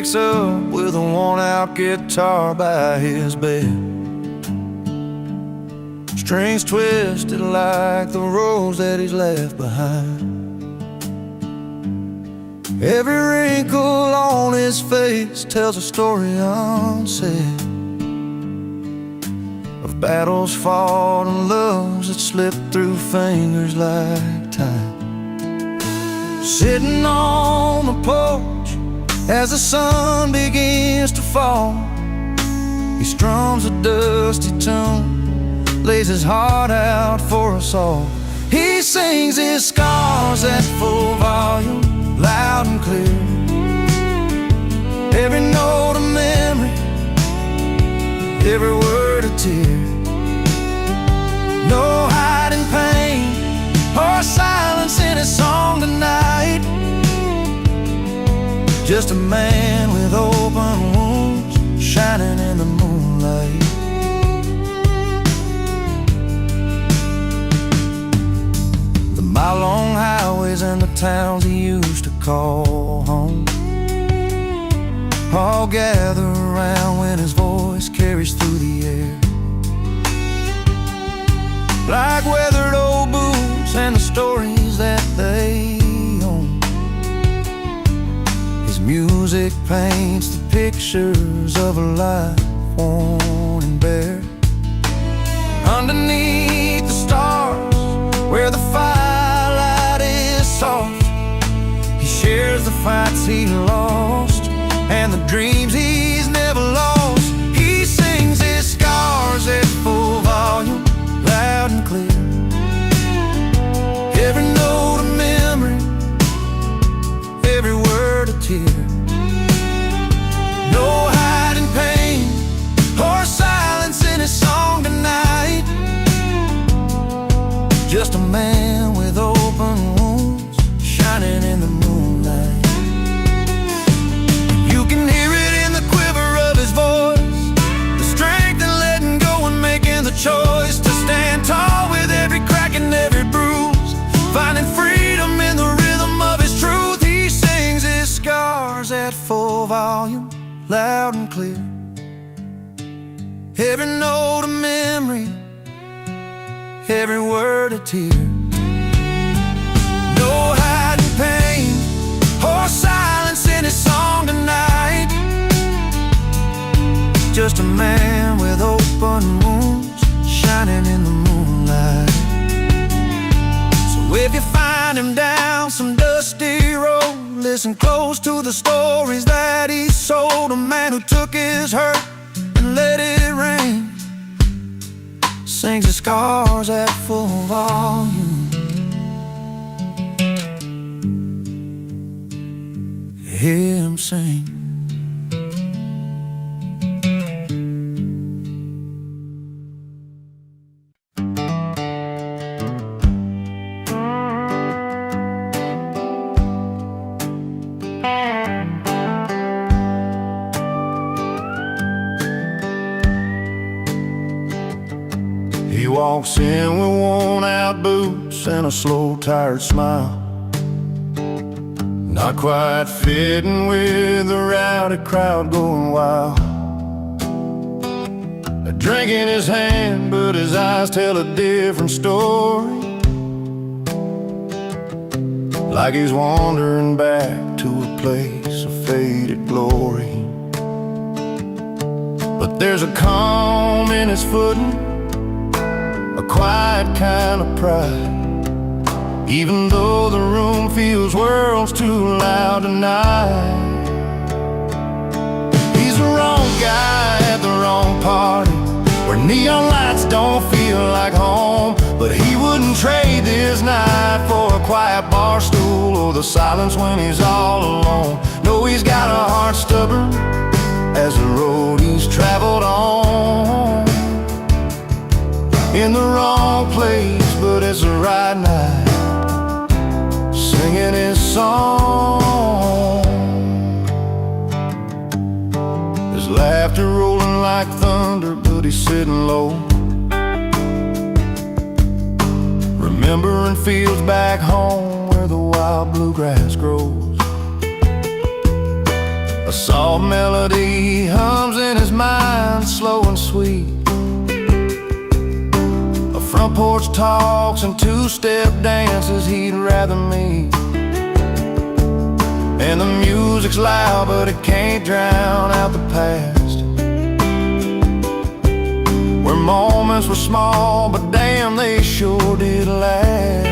wakes up with a worn-out guitar by his bed. Strings twisted like the rose that he's left behind. Every wrinkle on his face tells a story unsaid of battles fought and loves that slipped through fingers like time. Sitting on the porch as the sun begins to fall, he strums a dusty tune, lays his heart out for us all. He sings his scars at full volume, loud and clear. Every note a memory, every word a tear. No hiding pain or silence in his song tonight. Just a man with open wounds, shining in the moonlight. The mile-long highways and the towns he used to call home all gather around when his voice carries through the air. Like weathered old boots and the stories that they own, his music paints the pictures of a life worn and bare. Underneath the stars, where the firelight is soft, he shares the fights he lost and the dreams he's never lost. He sings his scars at full volume, loud and clear. Every note a memory, every word a tear. No hiding pain or silence in his song tonight. Just a man with open wounds, shining in the moonlight. You can hear it in the quiver of his voice, the strength in letting go and making the choice to stand tall with every crack and every bruise, finding freedom in the rhythm of his truth. He sings his scars at full volume, loud and clear. Every note a memory, every word a tear. No hiding pain or silence in his song tonight. Just a man with open wounds, shining in the moonlight. So if you find him down some dusty road, listen close to the stories that he sold. A man who took his hurt and let it rain, sings his scars at full volume. Hear him sing. He walks in with worn-out boots and a slow, tired smile, not quite fitting with the rowdy crowd going wild. A drink in his hand, but his eyes tell a different story, like he's wandering back to a place of faded glory. But there's a calm in his footing, a quiet kind of pride, even though the room feels worlds too loud tonight. He's the wrong guy at the wrong party, where neon lights don't feel like home. But he wouldn't trade this night for a quiet bar stool or the silence when he's all alone. No, he's got a heart stubborn as the road he's traveled on. In the wrong place, but it's the right night, singing his song. His laughter rolling like thunder, but he's sitting low, remembering fields back home where the wild bluegrass grows. A soft melody hums in his mind, slow and sweet. A front porch talks and two-step dances he'd rather meet. And the music's loud, but it can't drown out the past, where moments were small, but damn, they sure did last.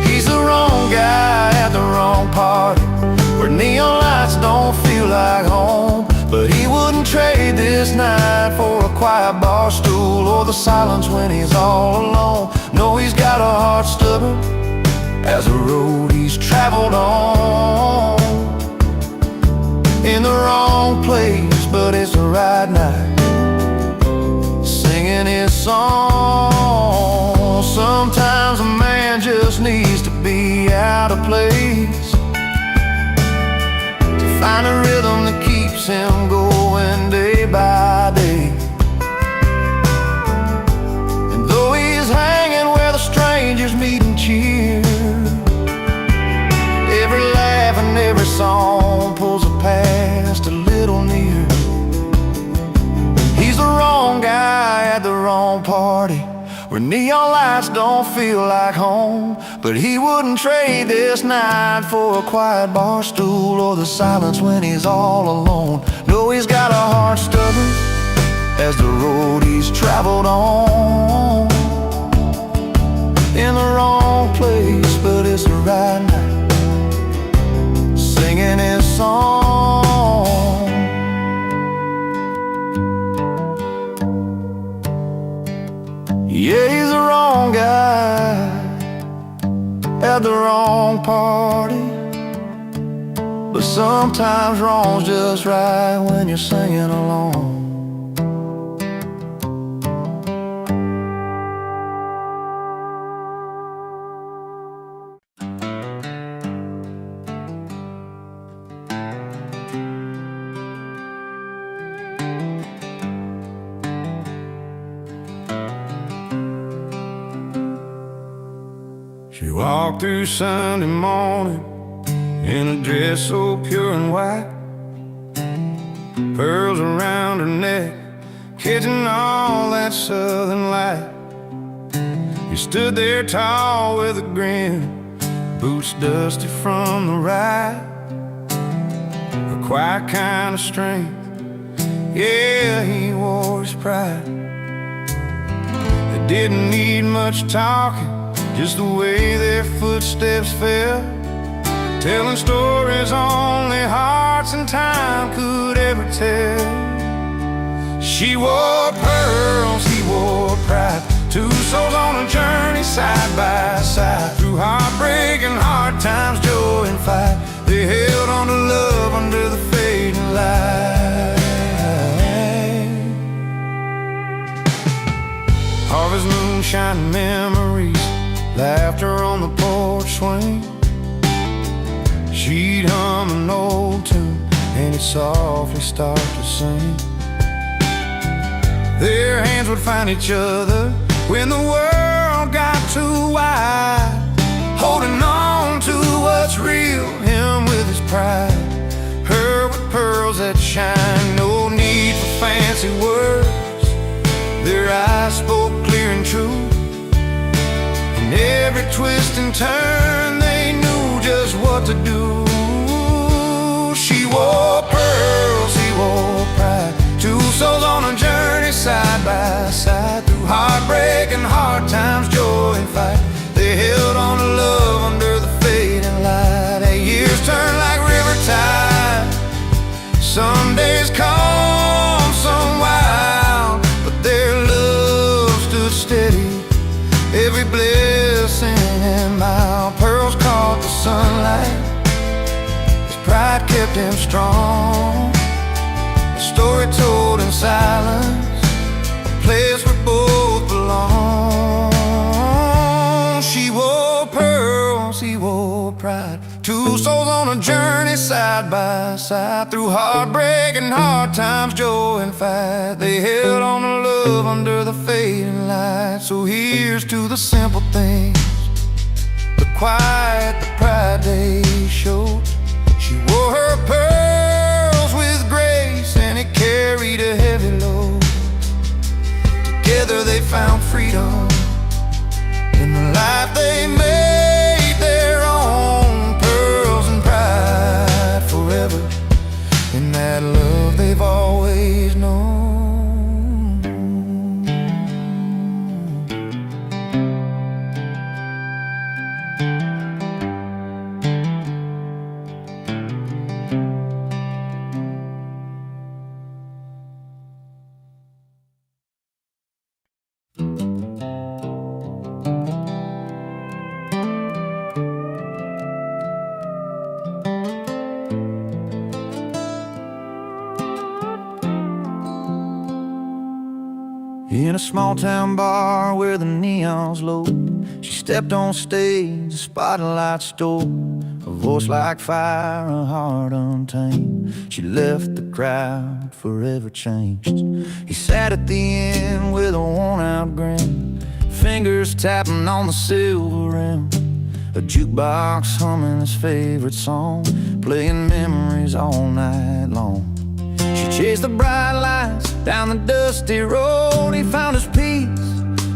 He's the wrong guy at the wrong party, where neon lights don't feel like home. But he wouldn't trade this night for a quiet bar stool or the silence when he's all alone. No, he's got a heart stubborn as a road he's traveled on. In the wrong place, but it's the right night, singing his song. Sometimes a man just needs to be out of place to find a rhythm that keeps him going day by day. And though he's hanging where the strangers meet and cheer, every laugh and every song pulls a past a little near. He's the wrong guy at the wrong party, where neon lights don't feel like home. But he wouldn't trade this night for a quiet bar stool or the silence when he's all alone. No, he's got a heart stubborn as the road he's traveled on. In the wrong place, but it's the right night, singing his song. Yeah, he's the wrong guy at the wrong party, but sometimes wrong's just right when you're singing along. She walked through Sunday morning in a dress so pure and white, pearls around her neck, catching all that southern light. He stood there tall with a grin, boots dusty from the ride, a quiet kind of strength, yeah, he wore his pride. They didn't need much talking, just the way their footsteps fell, telling stories only hearts and time could ever tell. She wore pearls, he wore pride, two souls on a journey side by side, through heartbreak and hard times, joy and fight. They held on to love under the fading light. Harvest moon shining memories, laughter on the porch swing. She'd hum an old tune and he'd softly start to sing. Their hands would find each other when the world got too wide, holding on to what's real, him with his pride, her with pearls that shine. No need for fancy words, their eyes spoke clear and true. In every twist and turn, they knew just what to do. She wore pearls, he wore pride, two souls on a journey side by side, through heartbreak and hard times, joy and fight. They held on to love under the fading light. Hey, years turn like river tide, some days calm, some wild, but their love stood steady, every blessing and mile. Pearls caught the sunlight, his pride kept him strong. A story told in silence, a place where both belong. She wore pearls, he wore pride, two souls on a journey side by side, through heartbreak and hard times, joy and fight. They held on to love under the fading light. So here's to the simple things, the quiet, the pride they showed. She wore her in that love they've always known. In a small town bar where the neon's low, she stepped on stage, the spotlight stole. A voice like fire, a heart untamed. She left the crowd forever changed. He sat at the end with a worn-out grin, fingers tapping on the silver rim. A jukebox humming his favorite song, playing memories all night long. She chased the bright lights down the dusty road. He found his peace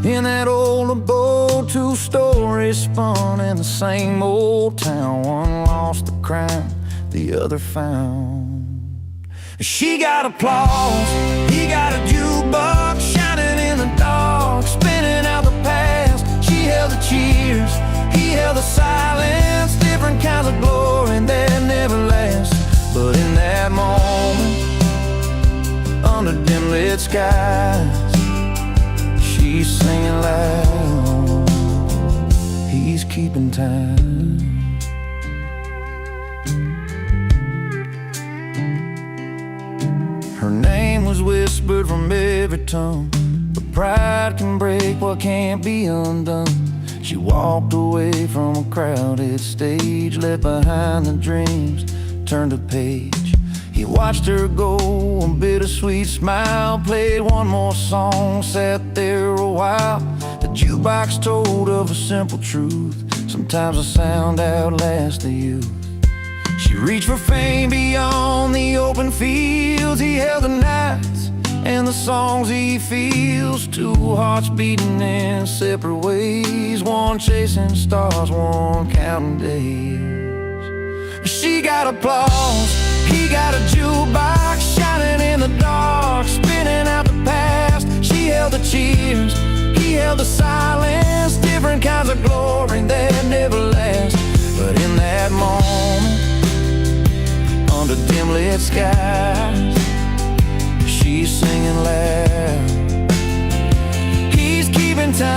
in that old abode. Two stories spun in the same old town. One lost the crown, the other found. She got applause, he got a jukebox shining in the dark, spinning out the past. She held the cheers, he held the silence. Different kinds of glory that never last. But in that moment, under dim lit skies, she's singing loud, he's keeping time. Her name was whispered from every tongue, but pride can break what can't be undone. She walked away from a crowded stage, left behind the dreams, turned a page. He watched her go, a bittersweet smile, played one more song, sat there a while. The jukebox told of a simple truth, sometimes the sound outlasts the youth. She reached for fame beyond the open fields. He held the nights and the songs he feels. Two hearts beating in separate ways, one chasing stars, one counting days. She got applause, he got a jukebox shining in the dark, spinning out the past. She held the cheers, he held the silence. Different kinds of glory that never last. But in that moment, under dim lit skies, she's singing loud, he's keeping time.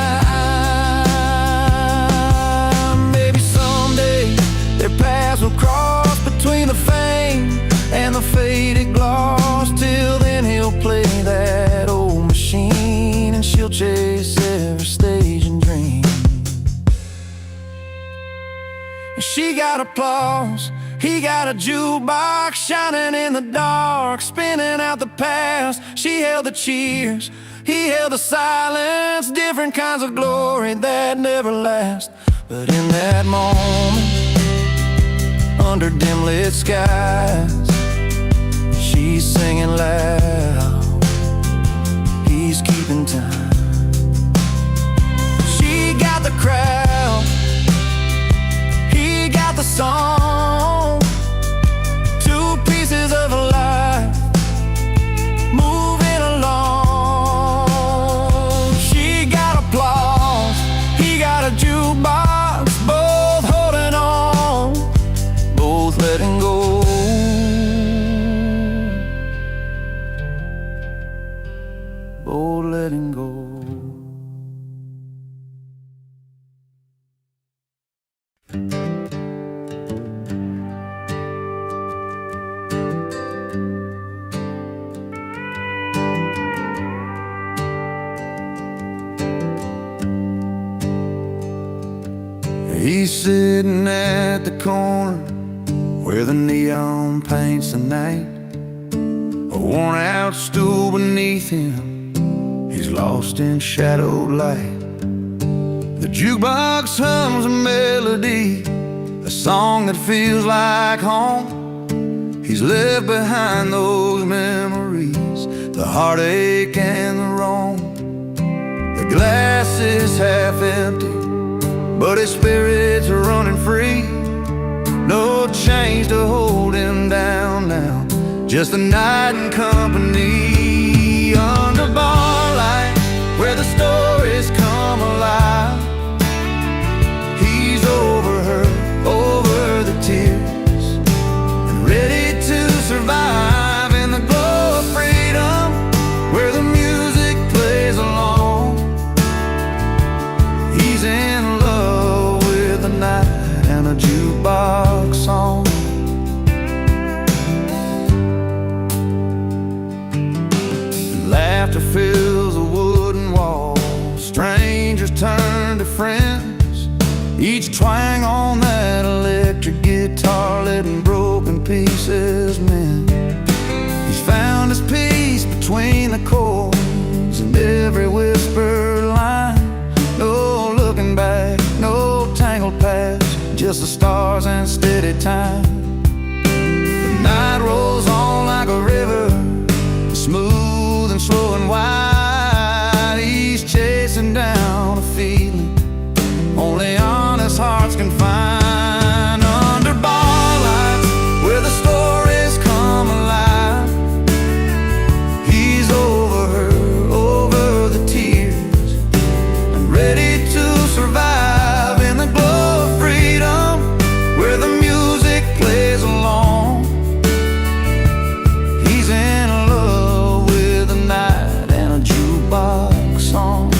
Maybe someday their paths will cross between the fame and the faded gloss. Till then he'll play that old machine, and she'll chase every stage and dream. She got applause, he got a jukebox shining in the dark, spinning out the past. She held the cheers, he held the silence. Different kinds of glory that never last. But in that moment, under dim lit skies, she's singing loud, he's keeping time. She got the crowd, he got the song. Two pieces of a life moving along. She got applause, he got a jukebox, both holding on, both letting go, both letting go. He's sitting at the corner where the neon paints the night. A worn out stool beneath him, he's lost in shadowed light. The jukebox hums a melody, a song that feels like home. He's left behind those memories, the heartache and the wrong. The glass is half empty, but his spirits are running free. No chains to hold him down now, just a night in company under barlight, where the stories come alive. He's over her, over the tears, and ready to survive in the glow of freedom, where the music plays along. He's in love with the night and a jukebox song. Laughter fills the wooden wall, strangers turn to friends, each twang on that electric guitar letting broken pieces mend. He's found his peace between the chords and every whispered line. No looking back, no tangled past, just the stars and steady time. The night rolls on like a river, smooth and slow and wide. He's chasing down a feeling only honest hearts can find. Under barlights, where the stories come alive, he's over her, over the tears, and ready to survive in the glow of freedom, where the music plays along. He's in love with the night and a jukebox song.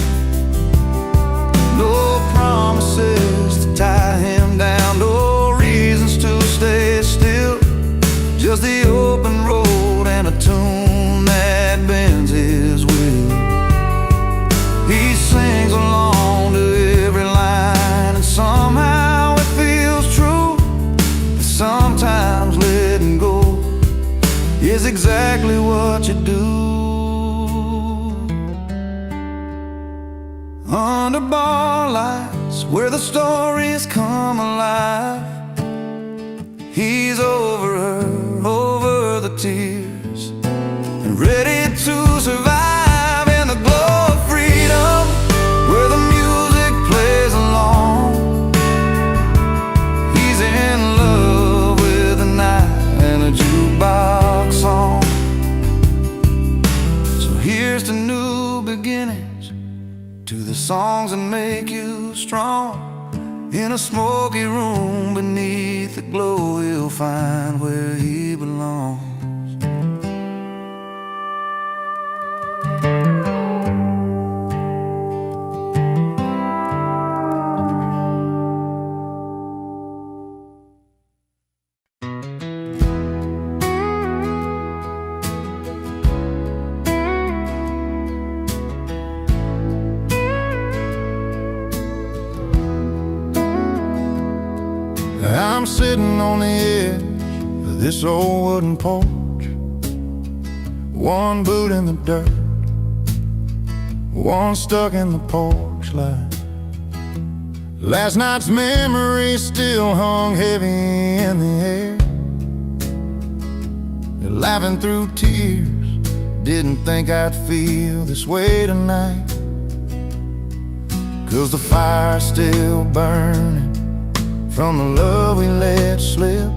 No promises to tie him down, no reasons to stay still, just the open road and a tune that bends his will. He sings along to every line, and somehow it feels true. But sometimes letting go is exactly what you do. Under barlights, where the stories come alive, he's over her, over the tears, and ready to survive in the glow of freedom, where the music plays along. He's in love with the night and a jukebox song. So here's to new beginnings, to the songs that make you strong. In a smoky room beneath the glow, he'll find where he belongs. I'm sitting on the edge of this old wooden porch, one boot in the dirt, one stuck in the porch light. Last night's memory still hung heavy in the air. Laughing through tears, didn't think I'd feel this way tonight, 'cause the fire's still burning from the love we let slip.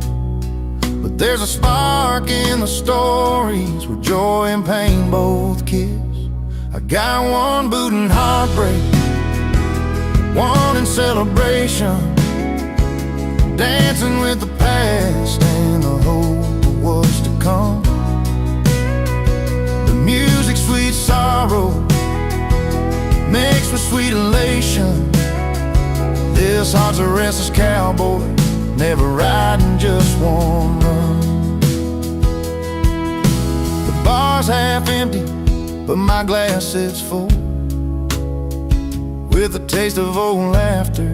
But there's a spark in the stories where joy and pain both kiss. I got one boot in heartbreak, one in celebration, dancing with the past and the hope of what's to come. The music, sweet sorrow, mixed with sweet elation. This heart's a restless cowboy, never riding just one run. The bar's half empty, but my glass is full, with a taste of old laughter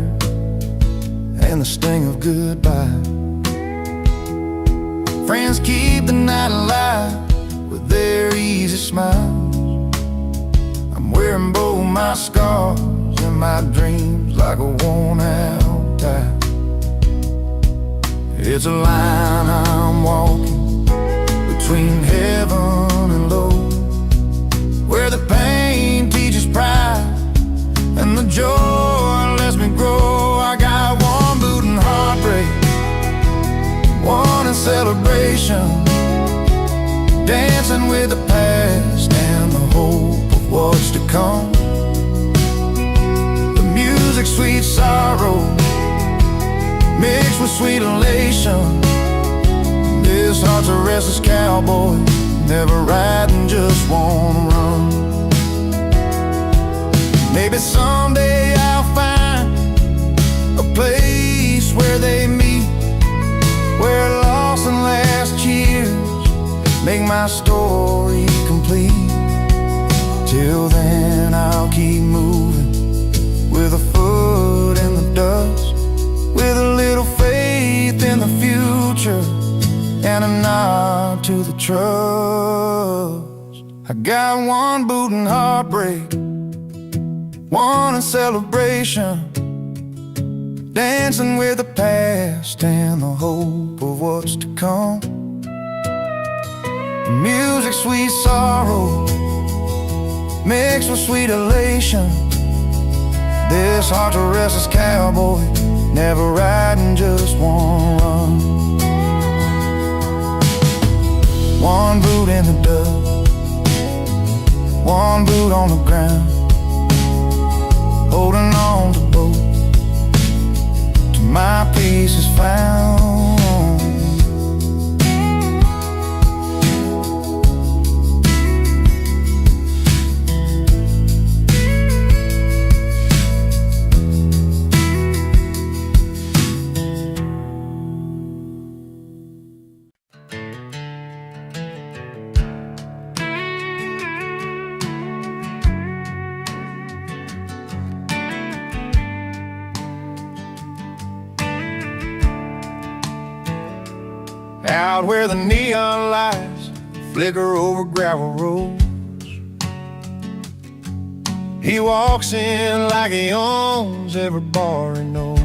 and the sting of goodbye. Friends keep the night alive with their easy smiles. I'm wearing both my scars and my dreams like a worn-out tie. It's a line I'm walking between heaven and low, where the pain teaches pride and the joy lets me grow. I got one boot in heartbreak, one in celebration, dancing with the past and the hope of what's to come. The music, sweet sorrow mixed with sweet elation. This heart's a restless cowboy, never riding, just wanna run. Maybe someday I'll find a place where they meet, where lost and last years make my story complete. Till then I'll keep moving, with a foot in the dust, with a little faith in the future, and a nod to the trust. I got one boot in heartbreak, one in celebration, dancing with the past and the hope of what's to come. Music, sweet sorrow mixed with sweet elation. This heart's a restless cowboy, never riding, just wanna run. One boot in the dust, one boot on the ground, holding on to both till my peace is found. Out where the neon lights flicker over gravel roads, he walks in like he owns every bar he knows.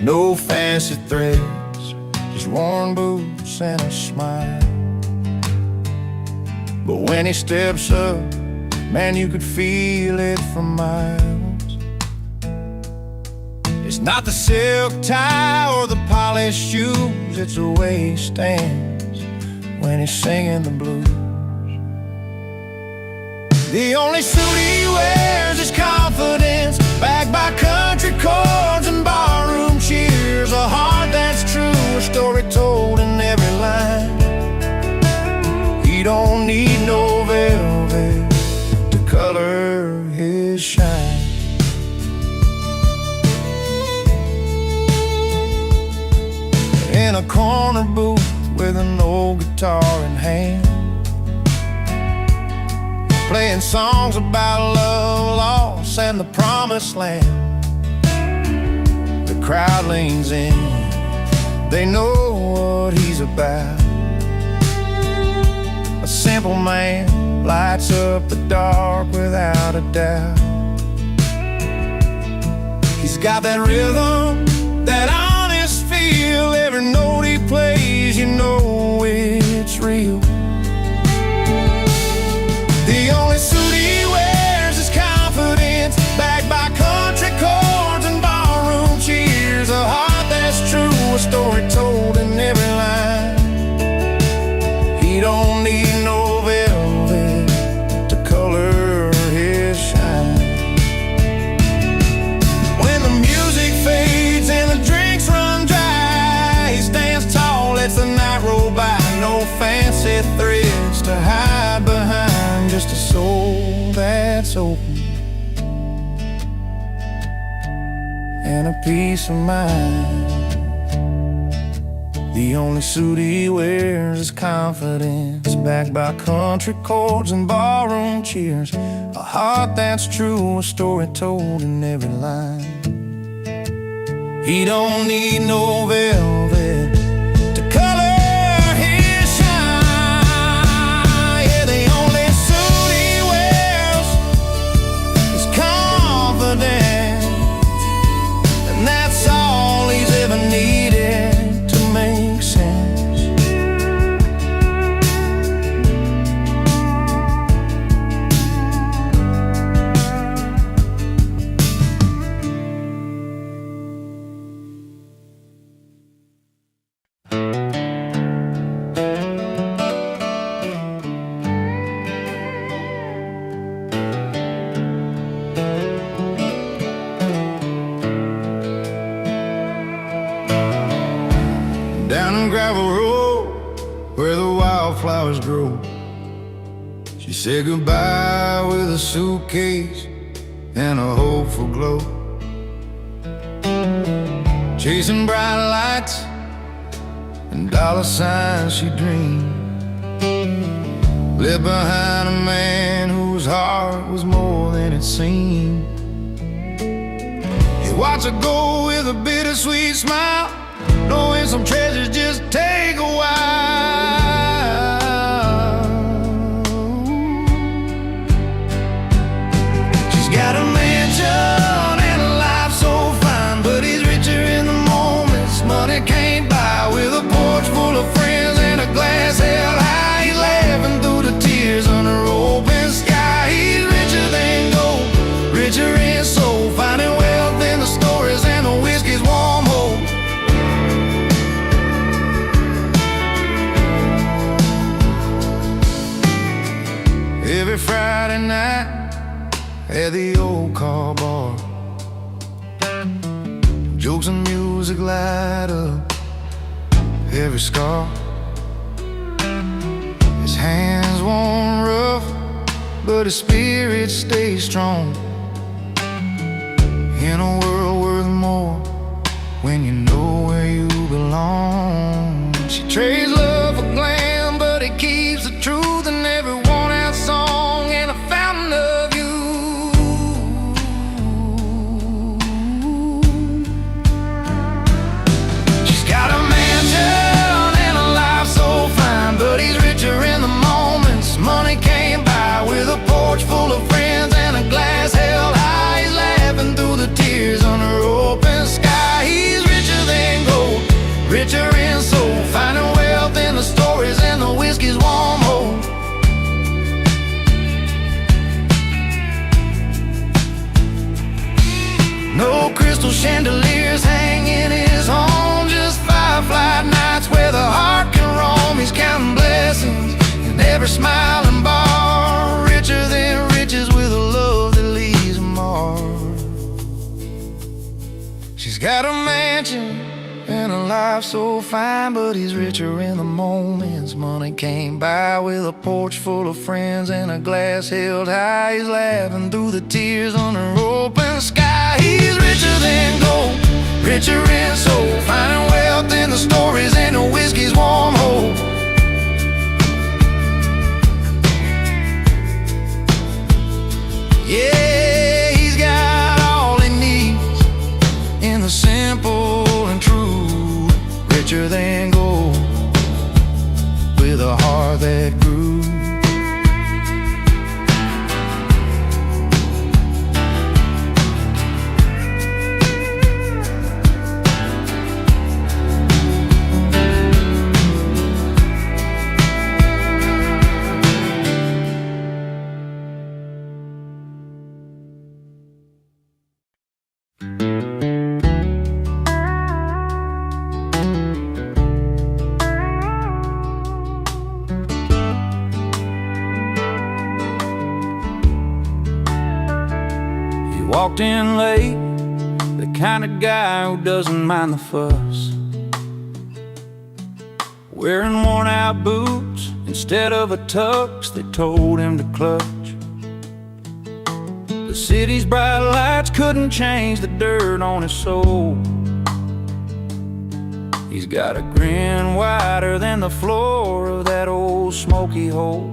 No fancy threads, just worn boots and a smile. But when he steps up, man, you could feel it from miles. It's not the silk tie or the polished shoes, it's the way he stands when he's singing the blues. The only suit he wears is confidence, backed by country chords and barroom cheers. A heart that's true, a story told in every line. He don't need no velvet to color his shine. In a corner booth with an old guitar in hand, playing songs about love, loss, and the promised land. The crowd leans in, they know what he's about. A simple man lights up the dark without a doubt. He's got that rhythm, that honest feel. Every note he plays, you know it's real. The only suit he wears is confidence, backed by country chords and barroom cheers. A heart that's true, a story told in every line. He don't need no velvet to color his shine. When the music fades and the drinks run dry, he stands tall, lets the night roll by. No fancy threads to hide behind, just a soul that's open and a peace of mind. The only suit he wears is confidence, backed by country chords and barroom cheers. A heart that's true, a story told in every line. He don't need no velvet to color his shine. Yeah, the only suit he wears is confidence, and that's all he's ever needed to make sense. wildflowers grow. She said goodbye with a suitcase and a hopeful glow. Chasing bright lights and dollar signs she dreamed. Left behind a man whose heart was more than it seemed. He watched her go with a bittersweet smile, knowing some treasures just take a while. She's got a mansion and a life so fine, but he's richer in the moments money can't buy. With a porch full of friends and a glass held high, he's laughing through the tears under open sky. He's richer than gold, richer in soul, finding wealth in the stories and the whiskey's warm hold. Every Friday night at the old car bar, jokes and music light up every scar. His hands worn rough, but his spirit stays strong. In a world worth more when you know where you belong. She trades love for glam, but it keeps the truth in every worn-out song and a fountain of you. She's got a mansion and a life so fine, but he's richer in the moments money can't buy. With a porch full of friends and a glass held high, he's laughing through the tears under open sky. He's richer than gold, richer in soul, finding wealth in the stories and the whiskey's warm hold. No crystal chandeliers hang in his home, just firefly nights where the heart can roam. He's counting blessings in every smiling bar, richer than riches with a love that leaves a mark. She's got a mansion and a life so fine, but he's richer in the moments money can't buy. With a porch full of friends and a glass held high, he's laughing through the tears under open sky. He's richer than gold, richer in soul, finding wealth in the stories and the whiskey's warm hold. Yeah, he's got all he needs in the simple and true, richer than gold with a heart that grew. Walked in late, the kind of guy who doesn't mind the fuss, wearing worn-out boots instead of a tux they told him to clutch. The city's bright lights couldn't change the dirt on his soul. He's got a grin wider than the floor of that old smoky hole.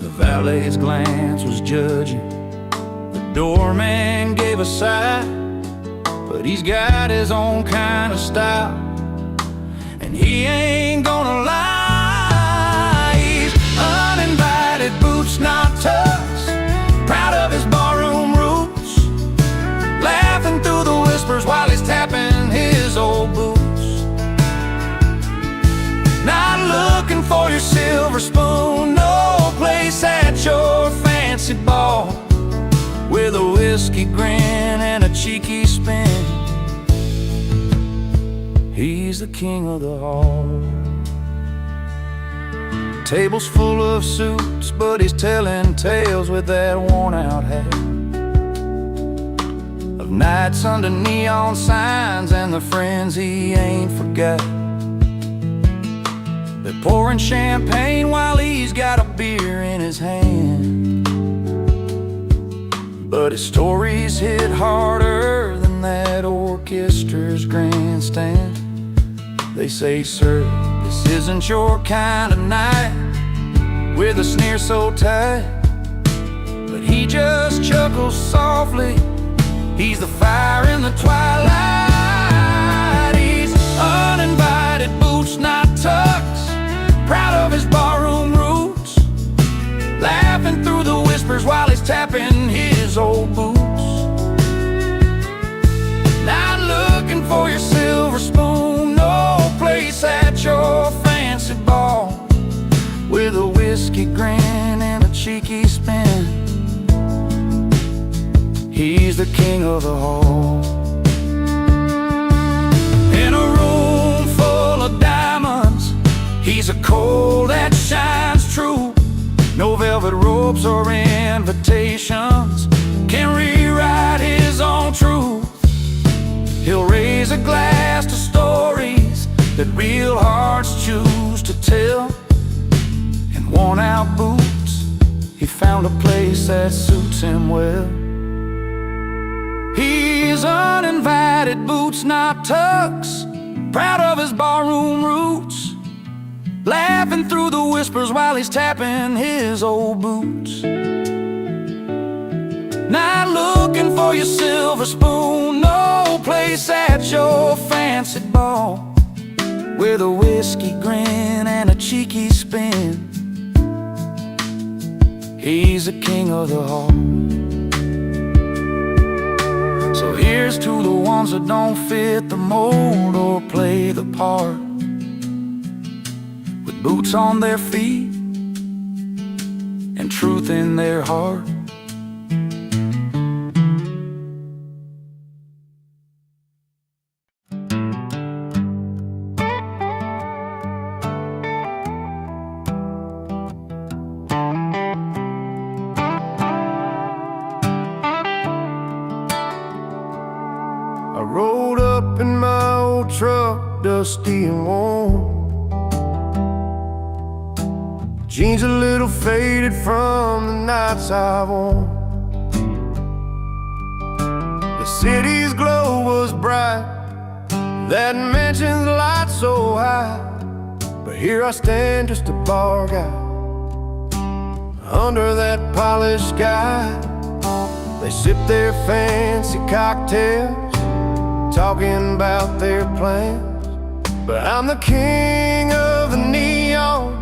The valet's glance was judging, doorman gave a sigh, but he's got his own kind of style, and he ain't gonna lie. He's uninvited, boots not tucks, proud of his barroom roots, laughing through the whispers while he's tapping his old boots. Not looking for your silver spoon, no place at your fancy ball, with a whiskey grin and a cheeky spin. He's the king of the hall. Table's full of suits, but he's telling tales with that worn-out hat, of nights under neon signs and the friends he ain't forgot. They're pouring champagne while he's got a beer in his hand. But his stories hit harder than that orchestra's grandstand. They say, "Sir, this isn't your kind of night," with a sneer so tight. But he just chuckles softly. He's the fire in the twilight. He's uninvited, boots not tucks, proud of his barroom roots, laughing through the whispers while he's tapping his old boots. Not looking for your silver spoon, no place at your fancy ball, with a whiskey grin and a cheeky spin. He's the king of the hall. In a room full of diamonds, he's a coal that shines true. No velvet ropes or invitations can rewrite his own truth. He'll raise a glass to stories that real hearts choose to tell. In worn-out boots, he found a place that suits him well. He's uninvited, boots not tucks, proud of his barroom roots, laughing through the whispers while he's tapping his old boots. Not looking for your silver spoon, no place at your fancy ball, with a whiskey grin and a cheeky spin. He's the king of the hall. So here's to the ones that don't fit the mold or play the part, with boots on their feet and truth in their heart. I rode up in my old truck, dusty and worn, jeans a little faded from the nights I've worn. The city's glow was bright, that mansion's light so high, but here I stand, just a bar guy, under that polished sky. They sip their fancy cocktails, talking about their plans, but I'm the king of the neon,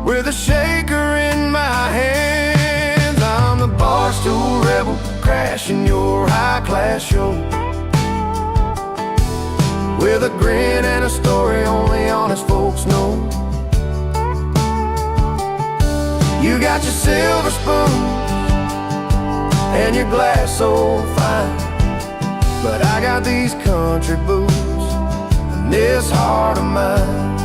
with a shaker in my hands. I'm the barstool rebel, crashing your high-class show, with a grin and a story only honest folks know. You got your silver spoon and your glass so fine, but I got these country boots and this heart of mine.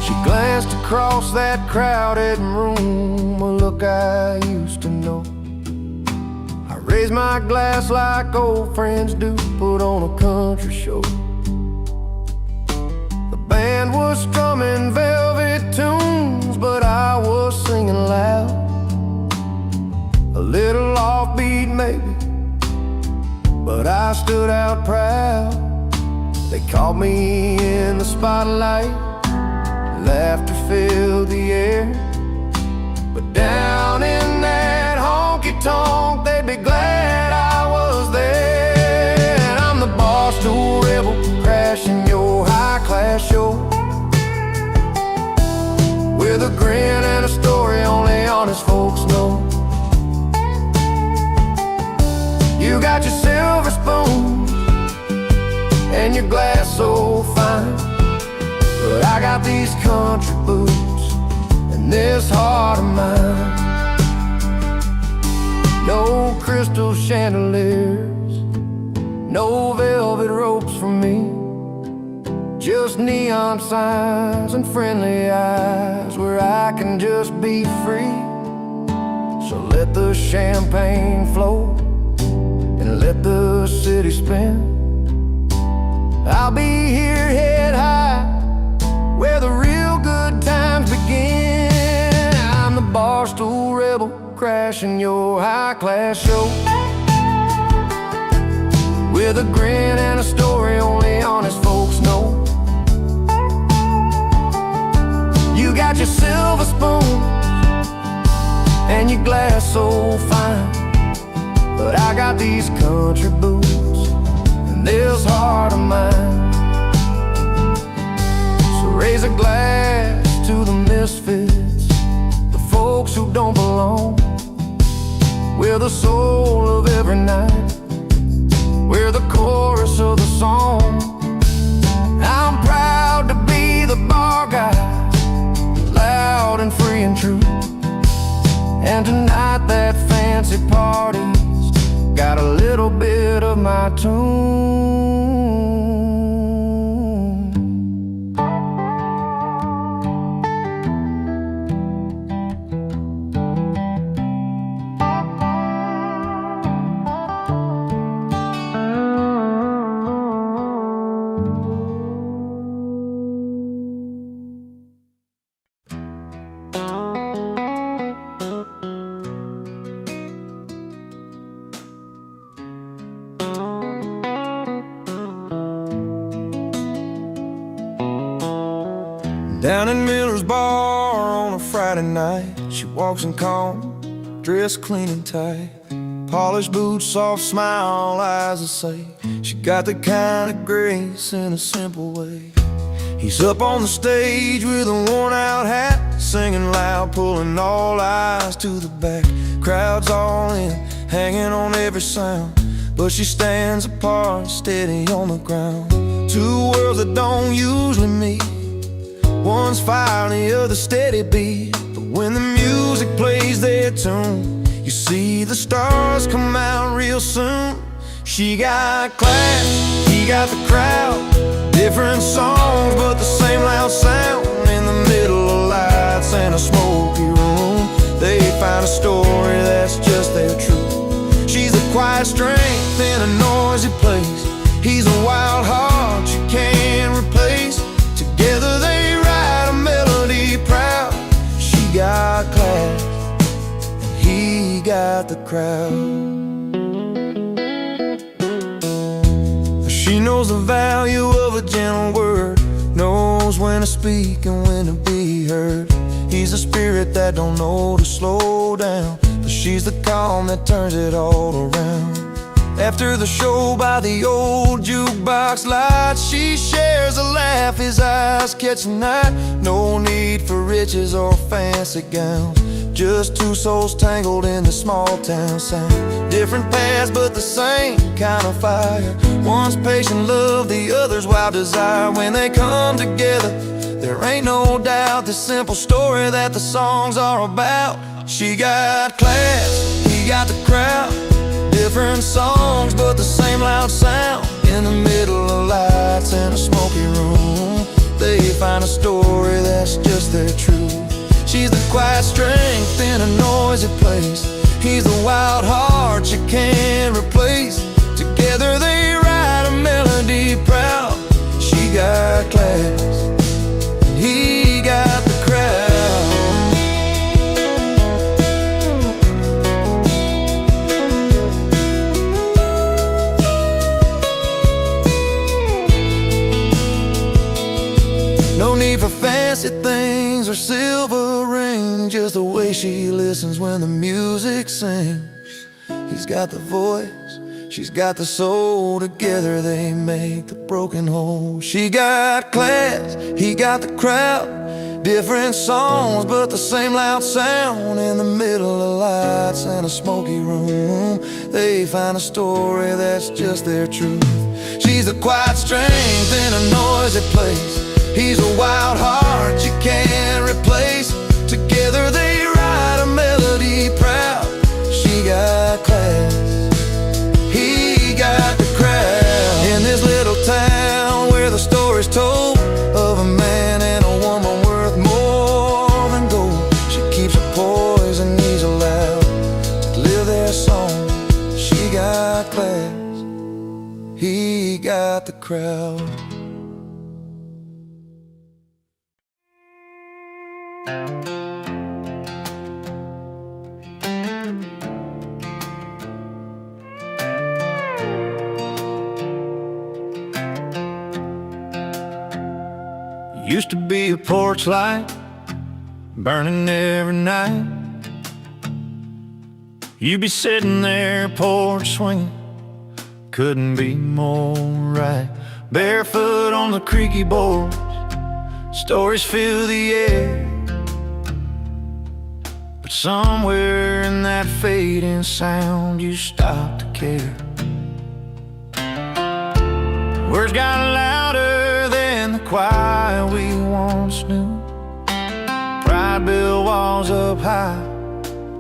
She glanced across that crowded room, a look I used to know. I raised my glass like old friends do, put on a country show. The band was strumming velvet tunes, but I was singing loud, a little offbeat maybe, but I stood out proud. They caught me in the spotlight, laughter filled the air, but down in that honky-tonk they'd be glad I was there. And I'm the barstool rebel, crashing your high-class show, with a grin and a story only honest folks know. You got your silver spoon and your glass so fine, but I got these country boots and this heart of mine. No crystal chandeliers, no velvet ropes for me, just neon signs and friendly eyes where I can just be free. So let the champagne flow and let the city spin. I'll be here head high, crashing your high-class show with a grin and a story only honest folks know. You got your silver spoon and your glass so fine, but I got these country boots and this heart of mine. So raise a glass to the misfits, the folks who don't belong. We're the soul of every night, we're the chorus of the song. I'm proud to be the bar guy, loud and free and true. And tonight that fancy party's got a little bit of my tune. Down in Miller's bar on a Friday night, she walks in calm, dressed clean and tight, polished boots, soft smile, eyes that say she got the kind of grace in a simple way. He's up on the stage with a worn-out hat, singing loud, pulling all eyes to the back. Crowd's all in, hanging on every sound, but she stands apart, steady on the ground. Two worlds that don't usually meet, one's fire and the other steady beat. But when the music plays their tune, you see the stars come out real soon. She got class, he got the crowd, different songs but the same loud sound. In the middle of lights and a smoky room, they find a story that's just their truth. She's a quiet strength in a noisy place, he's a wild heart you can't replace. Together they melody proud. She got class and he got the crowd. She knows the value of a gentle word, knows when to speak and when to be heard. He's a spirit that don't know to slow down, but she's the calm that turns it all around. After the show by the old jukebox light, she shares a laugh, his eyes catch the night. No need for riches or fancy gowns, just two souls tangled in the small town sound. Different paths but the same kind of fire, one's patient love, the other's wild desire. When they come together, there ain't no doubt the simple story that the songs are about. She got class, he got the crowd, different songs but the same loud sound. In the middle of lights in a smoky room, they find a story that's just their truth. She's the quiet strength in a noisy place, he's the wild heart you can't replace. Together they write a melody proud. She got class, he got the crowd. No need for fancy things or silver rings, just the way she listens when the music sings. He's got the voice, she's got the soul, together they make the broken whole. She got class, he got the crowd, different songs but the same loud sound. In the middle of lights and a smoky room, they find a story that's just their truth. She's a quiet strength in a noisy place, he's a wild heart you can't replace. Together they write a melody proud. She got class, he got the crowd. In this little town where the story's told of a man and a woman worth more than gold, she keeps her poise and he's allowed to live their song. She got class, he got the crowd. Used to be a porch light burning every night. You'd be sitting there, porch swinging, couldn't be more right. Barefoot on the creaky boards, stories fill the air. But somewhere in that fading sound, you stopped to care. Words got louder than the quiet we once knew. Pride built walls up high,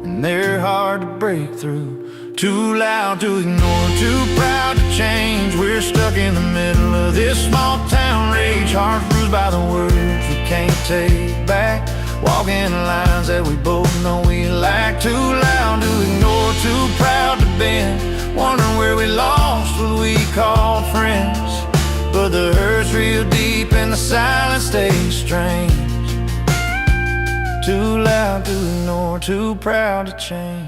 and they're hard to break through. Too loud to ignore, too proud to change. We're stuck in the middle of this small town rage. Hearts bruised by the words we can't take back. Walking lines that we both know we lack. Too loud to ignore, too proud to bend. Wondering where we lost what we called friends. But the hurt's real deep and the silence stays strange. Too loud to ignore, too proud to change.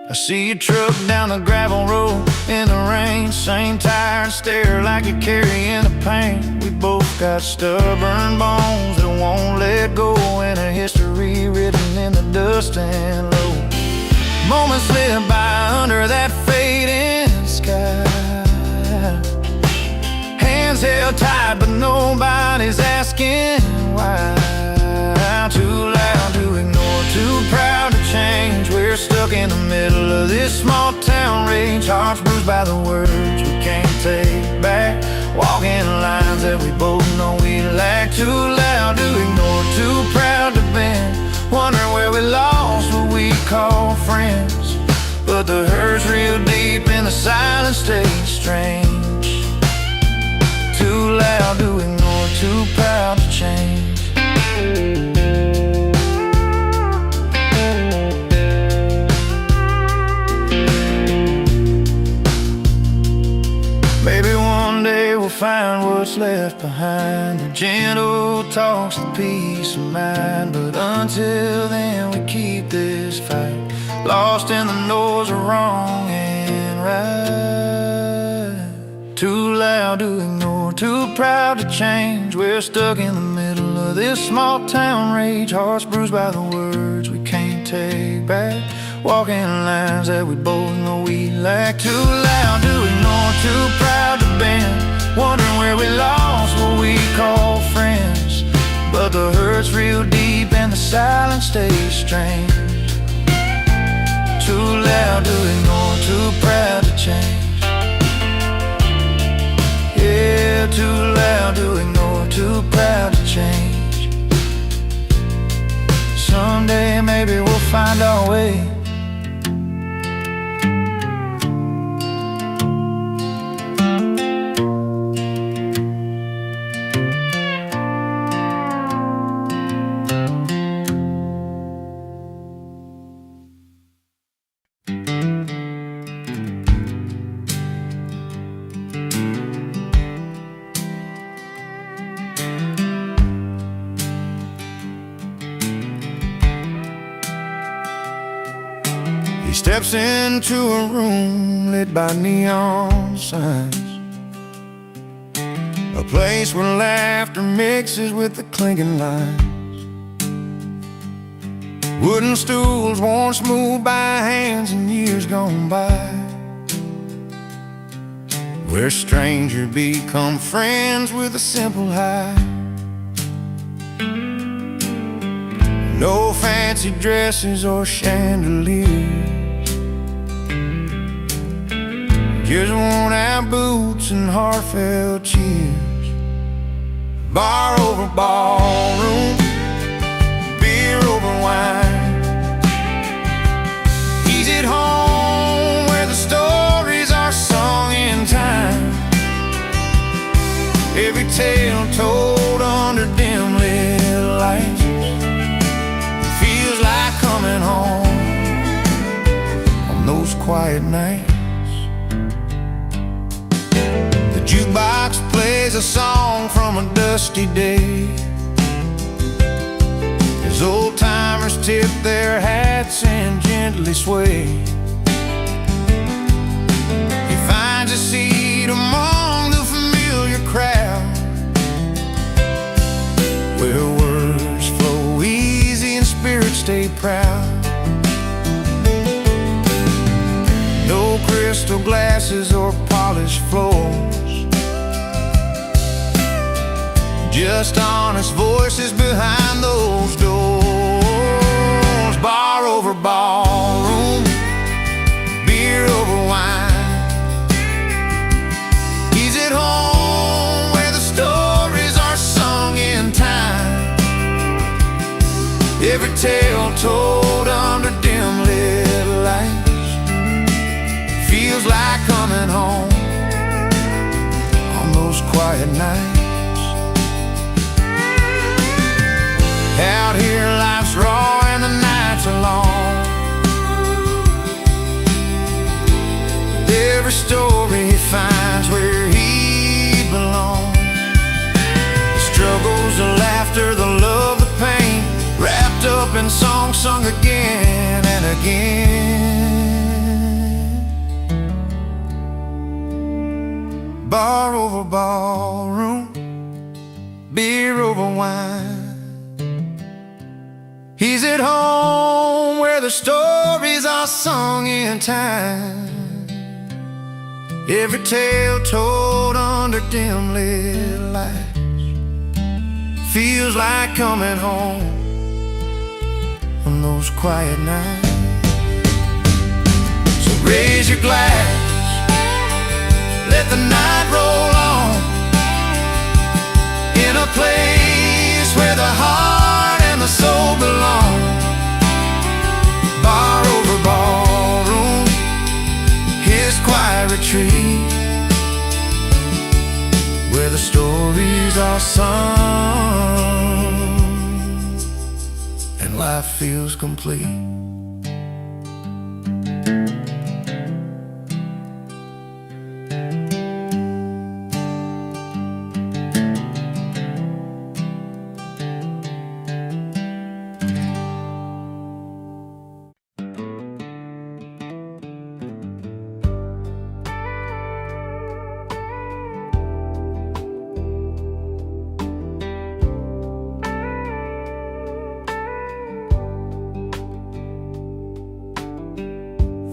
I see your truck down the gravel road in the rain. Same tired stare like you're carrying the pain. We both got stubborn bones that won't let go, and a history written in the dust and low. Moments slip by under that fading sky. Hands held tight but nobody's asking why. Too loud to ignore, too proud to change. We're stuck in the middle of this small town rage. Hearts bruised by the words we can't take back. Walking lines that we both know we lack. Too loud to ignore, too proud to bend. Wondering where we lost what we call friends. But the hurt's real deep and the silence stays strange. Too loud to ignore, too proud to change. Maybe one day we'll find what's left behind. The gentle talks, the peace of mind. But until then we keep this fight, lost in the noise of wrong and right. Too loud to ignore, too proud to change. We're stuck in the middle of this small town rage. Hearts bruised by the words we can't take back. Walking lines that we both know we lack. Too loud to ignore, too proud to bend. Wondering where we lost what we call friends. But the hurt's real deep and the silence stays strange. Too loud to ignore, too proud to change. Yeah, too loud to ignore, too proud to change. Someday maybe we'll find our way. He steps into a room lit by neon signs, a place where laughter mixes with the clinking lines. Wooden stools worn smooth by hands in years gone by, where strangers become friends with a simple hi. No fancy dresses or chandeliers, just worn out boots and heartfelt cheers. Bar over ballroom, beer over wine. He's at home where the stories are sung in time. Every tale told under dim lit lights. Feels like coming home on those quiet nights. The jukebox plays a song from a dusty day, as old-timers tip their hats and gently sway. He finds a seat among the familiar crowd, where words flow easy and spirits stay proud. No crystal glasses or polished floors, just honest voices behind those doors. Bar over ballroom, beer over wine. He's at home where the stories are sung in time. Every tale told under dim lit lights feels like coming home on those quiet nights. Out here life's raw and the nights are long. Every story finds where he belongs. The struggles, the laughter, the love, the pain, wrapped up in songs sung again and again. Bar over ballroom, beer over wine. He's at home where the stories are sung in time. Every tale told under dim lit lights feels like coming home on those quiet nights. So raise your glass, let the night roll on, in a place where the heart and the soul belong. Bar over ballroom, his quiet retreat, where the stories are sung and life feels complete.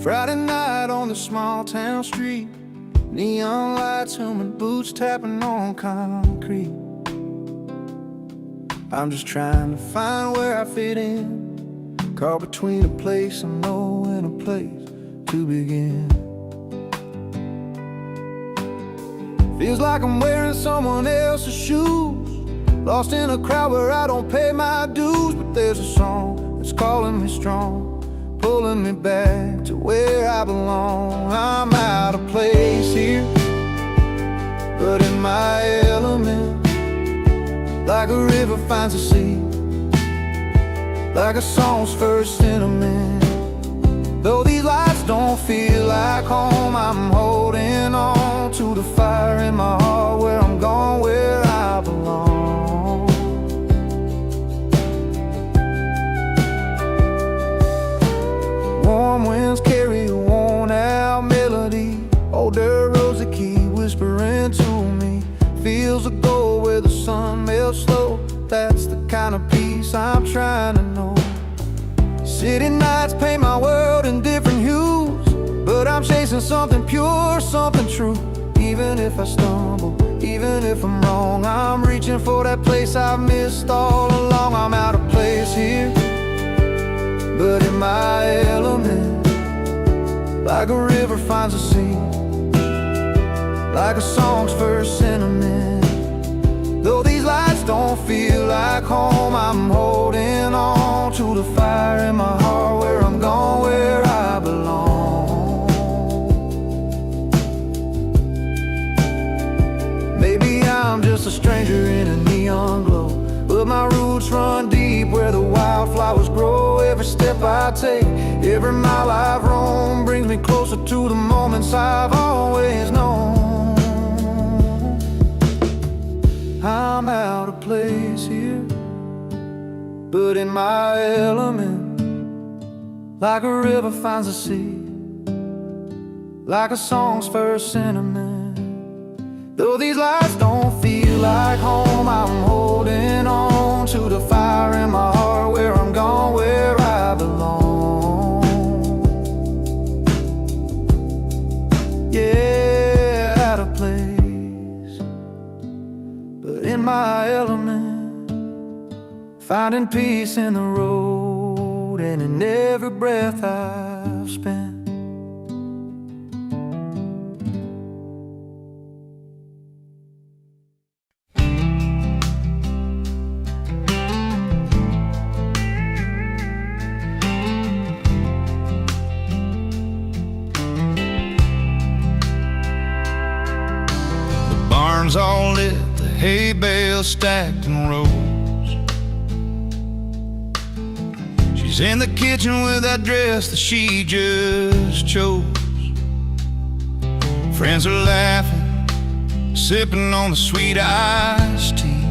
Friday night on the small town street, neon lights humming, boots tapping on concrete. I'm just trying to find where I fit in, caught between a place I know and a place to begin. Feels like I'm wearing someone else's shoes, lost in a crowd where I don't pay my dues. But there's a song that's calling me strong, pulling me back to where I belong. I'm out of place here, but in my element, like a river finds a sea, like a song's first sentiment. Though these lights don't feel like home, I'm holding on to the fire in my heart, where I'm going, where I belong. Warm winds carry a worn-out melody, older roads that keep whispering to me. Fields of gold where the sun melts slow, that's the kind of peace I'm trying to know. City nights paint my world in different hues, but I'm chasing something pure, something true. Even if I stumble, even if I'm wrong, I'm reaching for that place I've missed all along. I'm out of place here, but in my element, like a river finds a sea, like a song's first sentiment. Though these lights don't feel like home, I'm holding on to the fire in my heart, where I'm going, where I belong. Maybe I'm just a stranger in a neon glow, but my roots run deep where the wildflowers grow. Every step I take, every mile I've roamed, brings me closer to the moments I've always known. I'm out of place here, but in my element, like a river finds a sea, like a song's first sentiment. Though these lights don't feel like home, I'm holding on to the fire in my heart, where I'm gone, where I belong. Yeah, out of place, but in my element, finding peace in the road and in every breath I've spent. Barns all lit, the hay bales stacked in rows. She's in the kitchen with that dress that she just chose. Friends are laughing, sipping on the sweet iced tea,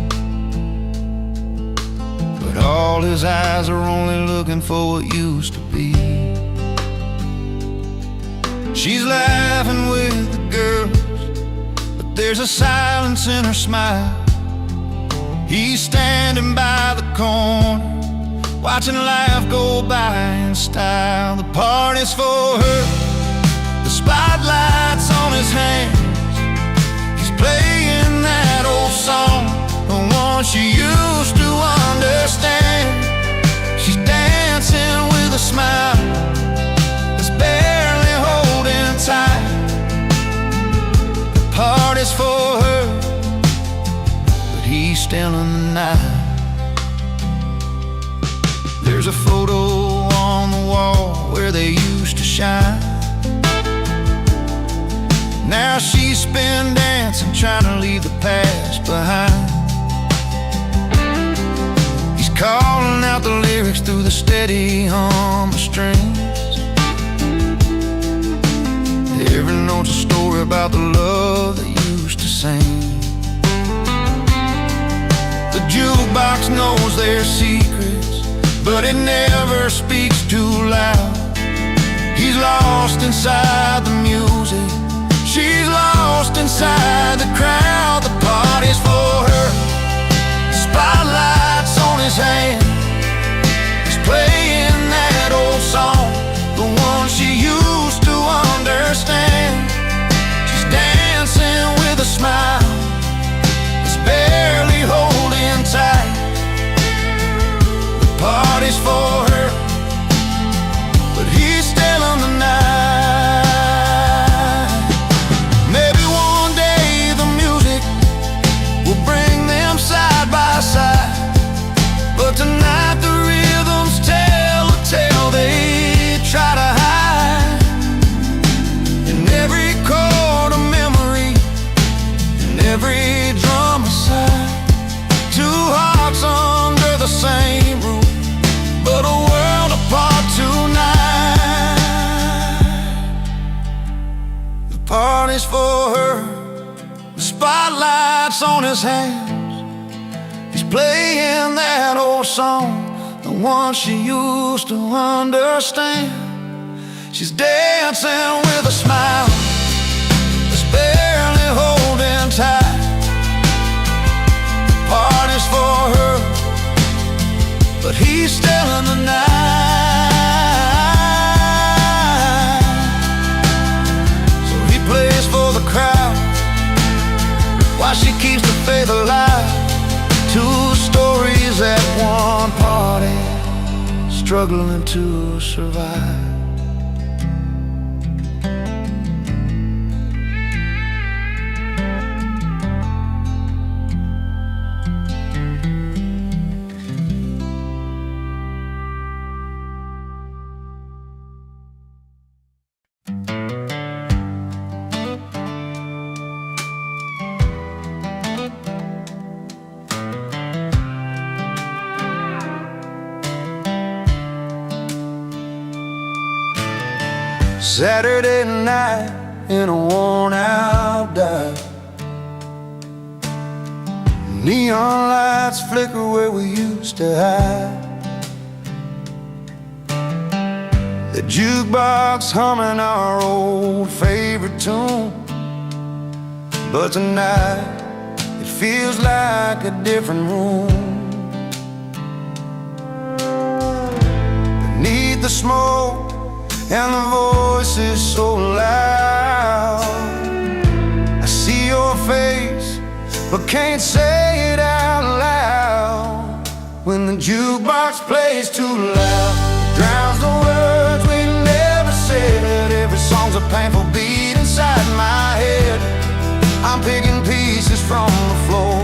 but all his eyes are only looking for what used to be. She's laughing with the girls, there's a silence in her smile. He's standing by the corner, watching life go by in style. The party's for her, the spotlight's on his hands. He's playing that old song, the one she used to understand. She's dancing with a smile that's barely holding tight. Party's for her, but he's still in the night. There's a photo on the wall where they used to shine. Now she's been dancing, trying to leave the past behind. He's calling out the lyrics through the steady hum of strings. Every note's a story about the love they used to sing. The jukebox knows their secrets, but it never speaks too loud. He's lost inside the music, she's lost inside the crowd. The party's for her, spotlight's on his hand. He's playing that old song, the one she used to understand. She's dancing with a smile that's barely holding tight. The party's for her, but he's still on the night. Maybe one day the music will bring them side by side, but tonight the rhythms tell a tale they try to hide. In every chord a memory, in every drum a sigh. Two hearts under the same roof, but a world apart tonight. The party's for her, the spotlight's on his hands. He's playing that old song, the one she used to understand. She's dancing with a smile that's barely holding tight. The party's for her, but he's still in the night. So he plays for the crowd while she keeps the faith alive. Two stories at one party, struggling to survive. Saturday night in a worn-out dive. Neon lights flicker where we used to hide. The jukebox humming our old favorite tune. But tonight it feels like a different room. the smoke and the voices so loud. I see your face, but can't say it out loud. When the jukebox plays too loud, it drowns the words we never said. Every song's a painful beat inside my head. I'm picking pieces from the floor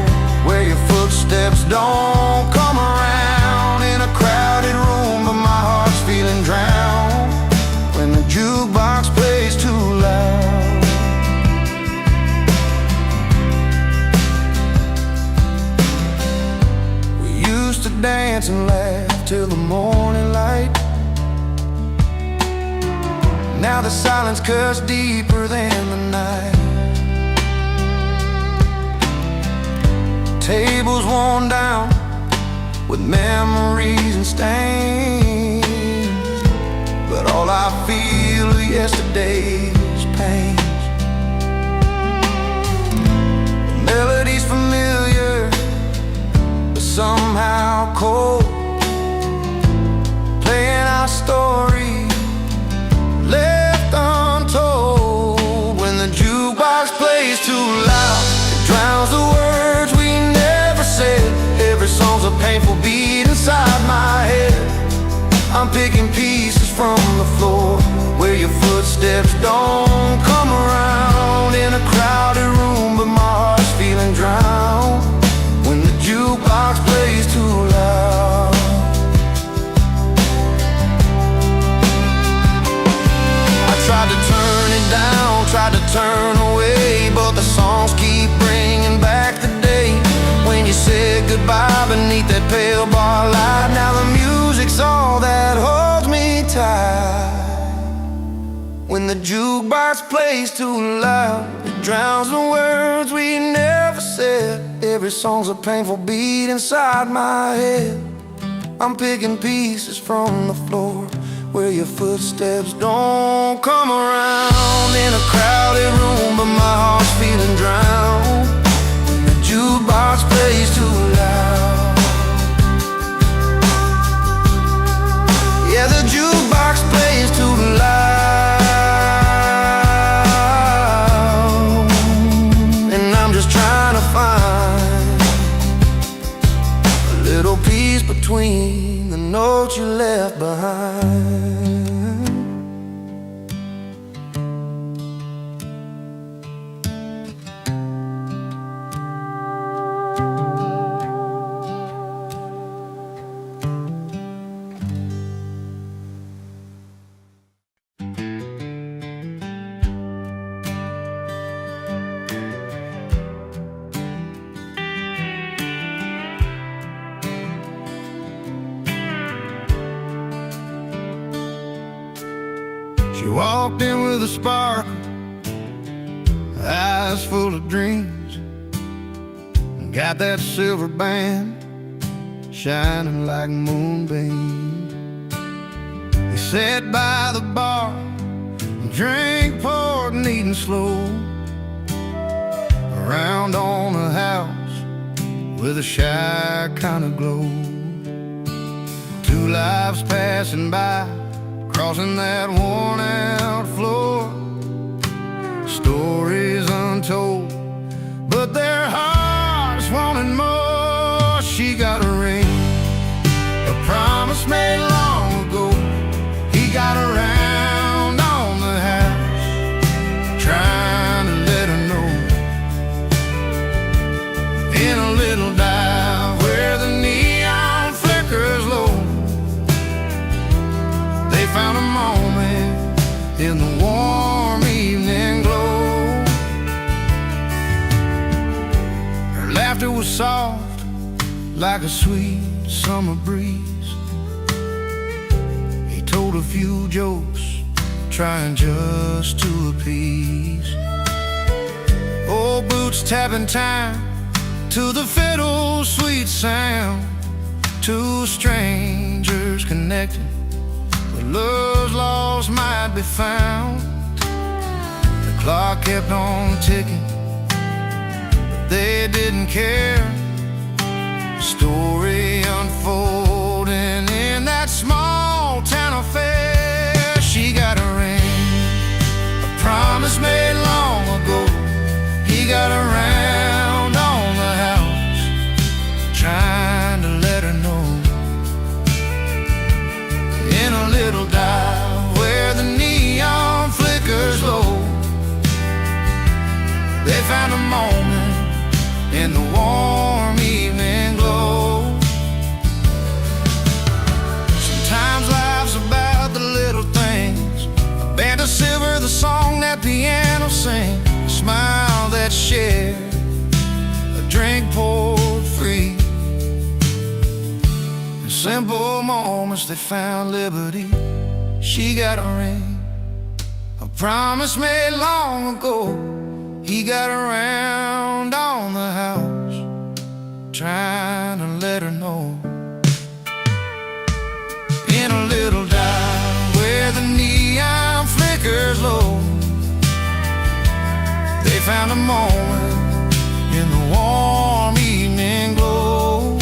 where your footsteps don't come around. In a crowded room, but my heart's feeling drowned when the jukebox plays too loud. We used to dance and laugh till the morning light. Now the silence cuts deeper than the night. Tables worn down with memories and stains, but all I feel of yesterday's pain. The melody's familiar, but somehow cold, playing our story left untold. When the jukebox plays too loud, it drowns the words we never said. Every song's a painful beat inside my head. I'm picking pieces from the floor where your footsteps don't come around. In a crowded room, but my heart's feeling drowned when the jukebox plays too loud. I tried to turn it down, tried to turn away, but the songs keep bringing back the day when you said goodbye beneath that pale bar light. Now the music's all that holds me tight. When the jukebox plays too loud, it drowns the words we never said. Every song's a painful beat inside my head. I'm picking pieces from the floor where your footsteps don't come around. In a crowded room, but my heart's feeling drowned when the jukebox plays too loud. Yeah, the jukebox plays too loud, and I'm just trying to find a little piece between the notes you left behind. She walked in with a spark, eyes full of dreams, and got that silver band shining like moonbeams. He sat by the bar and drank, poured, and eating slow, around on a house with a shy kind of glow. Two lives passing by, crossing that worn-out floor. Stories untold, but their hearts wanted more. She got a ring, a promise made long ago. He got around on the house, trying to let her know. In a little dive where the neon flickers low, they found a moment in the warm evening glow. Her laughter was soft like a sweet summer breeze. He told a few jokes, trying just to appease. Old boots tapping time to the fiddle's sweet sound. Two strangers connecting, love's lost might be found. The clock kept on ticking, but they didn't care. The story unfolding in that small town affair. find a moment in the warm evening glow. Sometimes life's about the little things, a band of silver, the song that piano sings, a smile that's shared, a drink poured free. In simple moments that found liberty. She got a ring, a promise made long ago. He got around on the house, trying to let her know. In a little dive where the neon flickers low, they found a moment in the warm evening glow.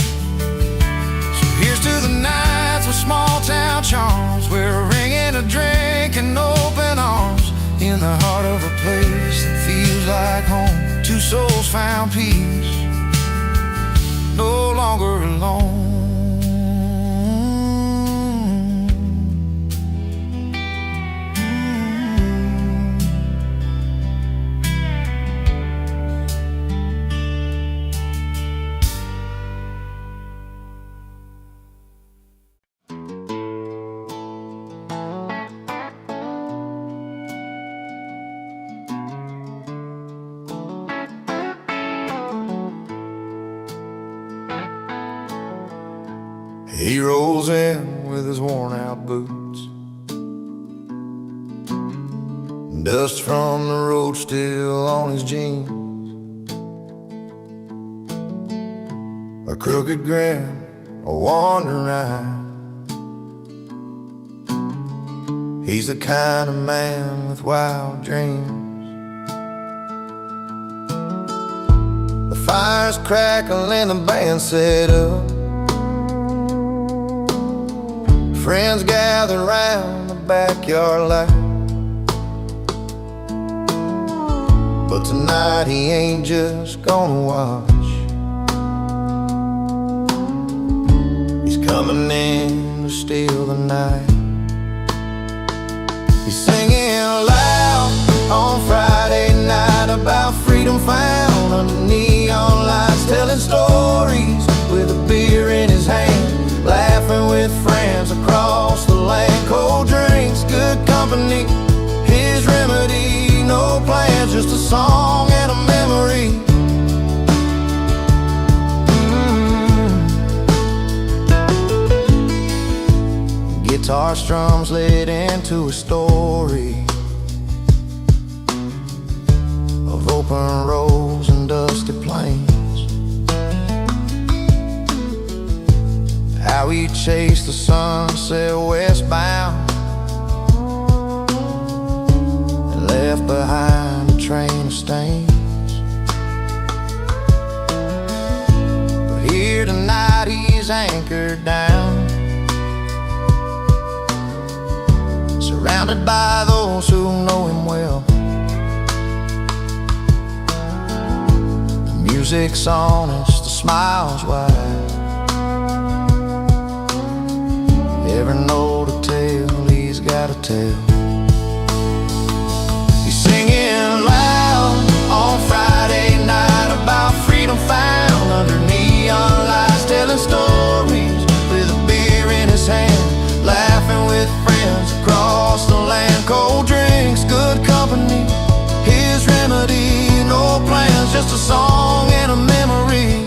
So here's to the nights with small town charms, where a ring and a drink and open arms, in the heart of a place that feels like home. Two souls found peace, no longer alone. He rolls in with his worn-out boots, dust from the road still on his jeans, a crooked grin, a wandering eye. He's the kind of man with wild dreams. The fire's crackling, the band set up, friends gather round the backyard light. But tonight he ain't just gonna watch. He's coming in to steal the night. He's singing loud on Friday night about freedom found under neon lights, telling stories with a beer in his hand, laughing with friends across the land. Cold drinks, good company, his remedy. No plans, just a song and a memory. Guitar strums laid into a story of open roads and dusty plains. How he chased the sunset westbound and left behind a train of stains. But here tonight he's anchored down, surrounded by those who know him well. The music's honest, the smile's wide, every note to tell, he's gotta tell. He's singing loud on Friday night about freedom found under neon lights, telling stories with a beer in his hand, laughing with friends across the land. Cold drinks, good company, his remedy. No plans, just a song and a memory.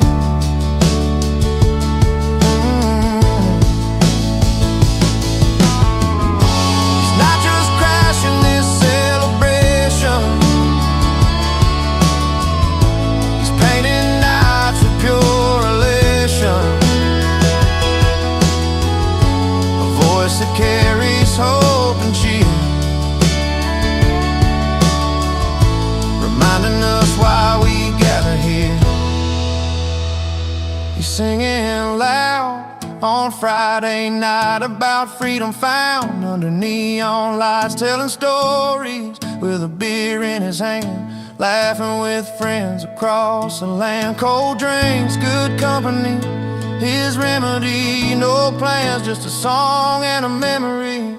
That carries hope and cheer, reminding us why we gather here. He's singing loud on Friday night about freedom found under neon lights, telling stories with a beer in his hand, laughing with friends across the land. Cold drinks, good company, his remedy. No plans, just a song and a memory.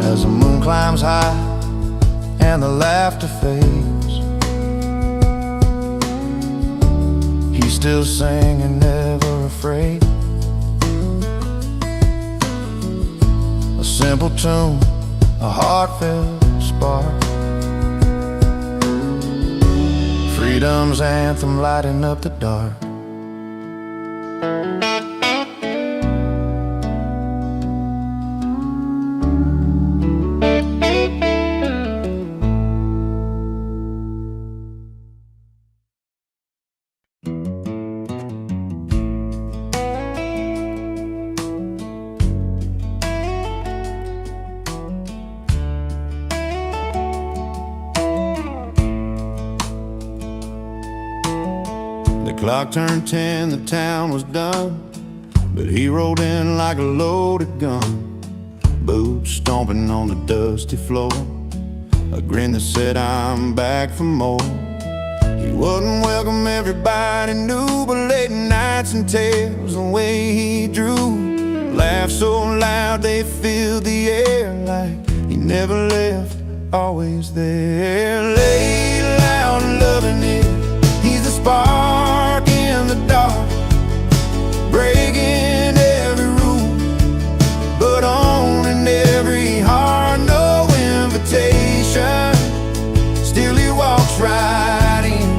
As the moon climbs high and the laughter fades, he's still singing, never afraid. A simple tune, a heartfelt spark, freedom's anthem lighting up the dark. The clock turned 10, the town was done, but he rode in like a loaded gun, boots stomping on the dusty floor, a grin that said, I'm back for more. He wouldn't welcome everybody knew, but late nights and tales, the way he drew, laughed so loud they filled the air, like he never left, always there. Laid loud and loving it, he's the spark in the dark, breaking every rule, but owning every heart. No invitation, still he walks right in.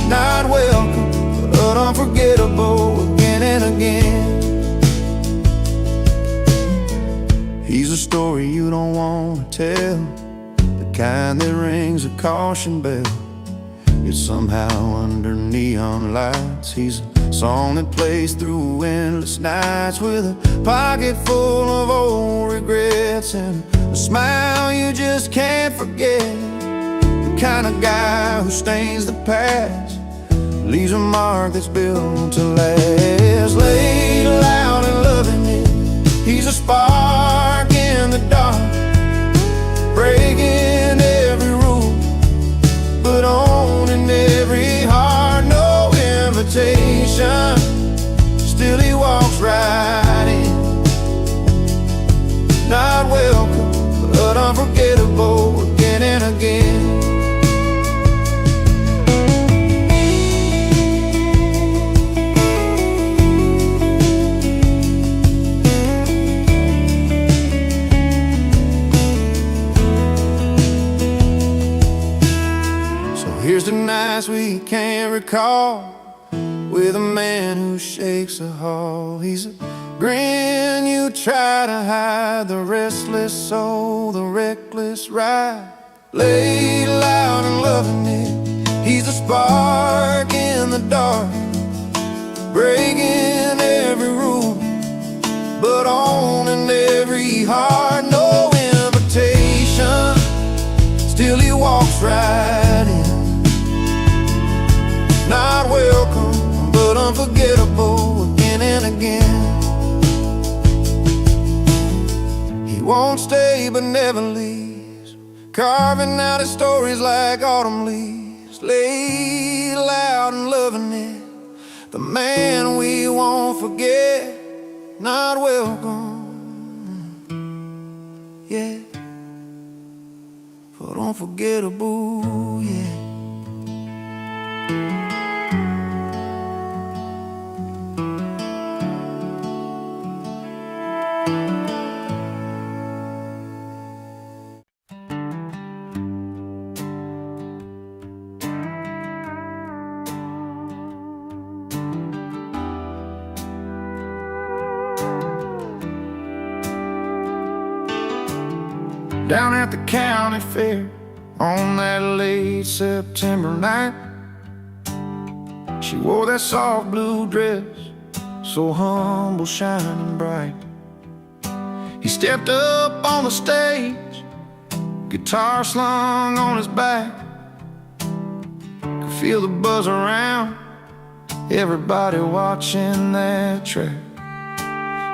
Not welcome, but unforgettable again and again. He's a story you don't want to tell, the kind that rings a caution bell. It's somehow under neon lights. He's a song that plays through endless nights, with a pocket full of old regrets and a smile you just can't forget. The kind of guy who stains the past, leaves a mark that's built to last. Laid loud and loving it, he's a spark in the dark, breaking every rule, but owning every heart. No invitation, still he walks right in. Not welcome, but unforgettable again and again. Here's the nights we can't recall, with a man who shakes a hall. He's a grin you try to hide, the restless soul, the reckless ride. Laid loud and loving it, he's a spark in the dark, breaking every rule, but owning every heart. No invitation, still he walks right in. Not welcome, but unforgettable again and again. He won't stay but never leaves, carving out his stories like autumn leaves. Laid loud and loving it, the man we won't forget. Not welcome, yeah, but unforgettable, yeah. Down at the county fair on that late September night, she wore that soft blue dress, so humble, shining bright. He stepped up on the stage, guitar slung on his back. Could feel the buzz around, everybody watching that track.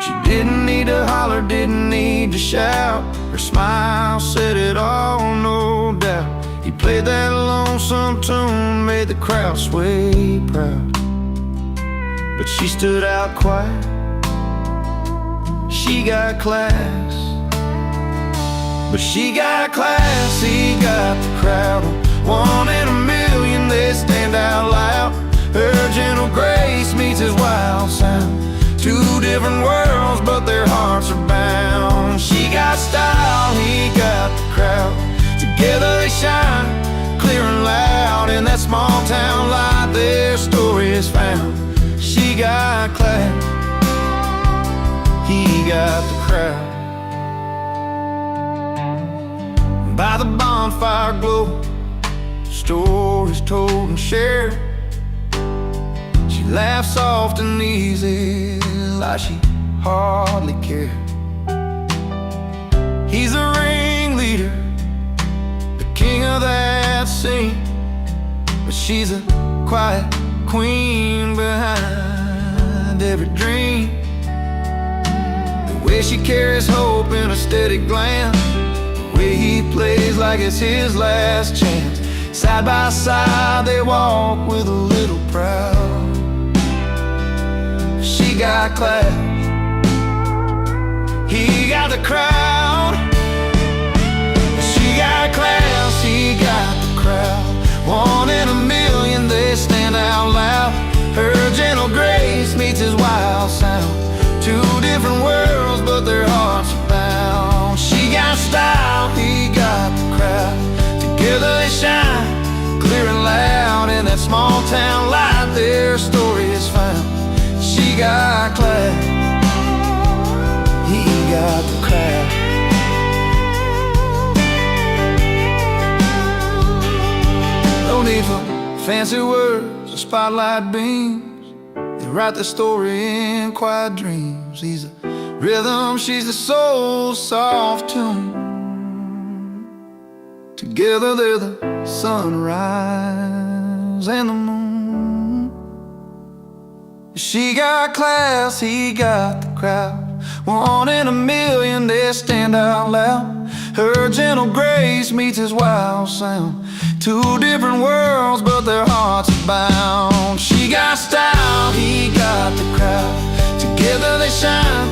She didn't need to holler, didn't need to shout. Her smile said it all, no doubt. He played that lonesome tune, made the crowd sway proud. But she stood out quiet, she got class. But she got class, he got the crowd. One in a million, they stand out loud. Her gentle grace meets his wild sound. Two different worlds, but their hearts are bound. She got style, he got the crowd. Together they shine, clear and loud. In that small town light, their story is found. She got class, he got the crowd. By the bonfire glow, stories told and shared. She laughs soft and easy, like she hardly cared. He's the ringleader, the king of that scene, but she's a quiet queen behind every dream. The way she carries hope in a steady glance, the way he plays like it's his last chance. Side by side they walk with a little proud. She got class, he got the crowd. She got class, he got the crowd. One in a million, they stand out loud. Her gentle grace meets his wild sound. Two different worlds, but their hearts are bound. She got style, he got the crowd. Together they shine, clear and loud. In that small town light, their story is found. She got class, he got the crowd. No need for fancy words or spotlight beams. They write the story in quiet dreams. He's the rhythm, she's the soul, soft tune. Together they're the sunrise and the moon. She got class, he got the crowd. One in a million, they stand out loud. Her gentle grace meets his wild sound. Two different worlds, but their hearts are bound. She got style, he got the crowd. Together they shine,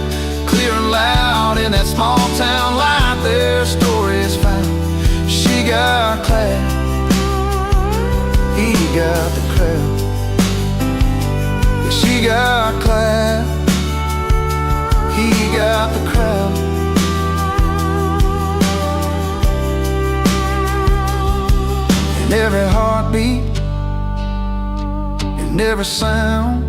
clear and loud. In that small town light, their story is found. She got class, he got the crowd. She got class, he got the crowd. In every heartbeat, in every sound,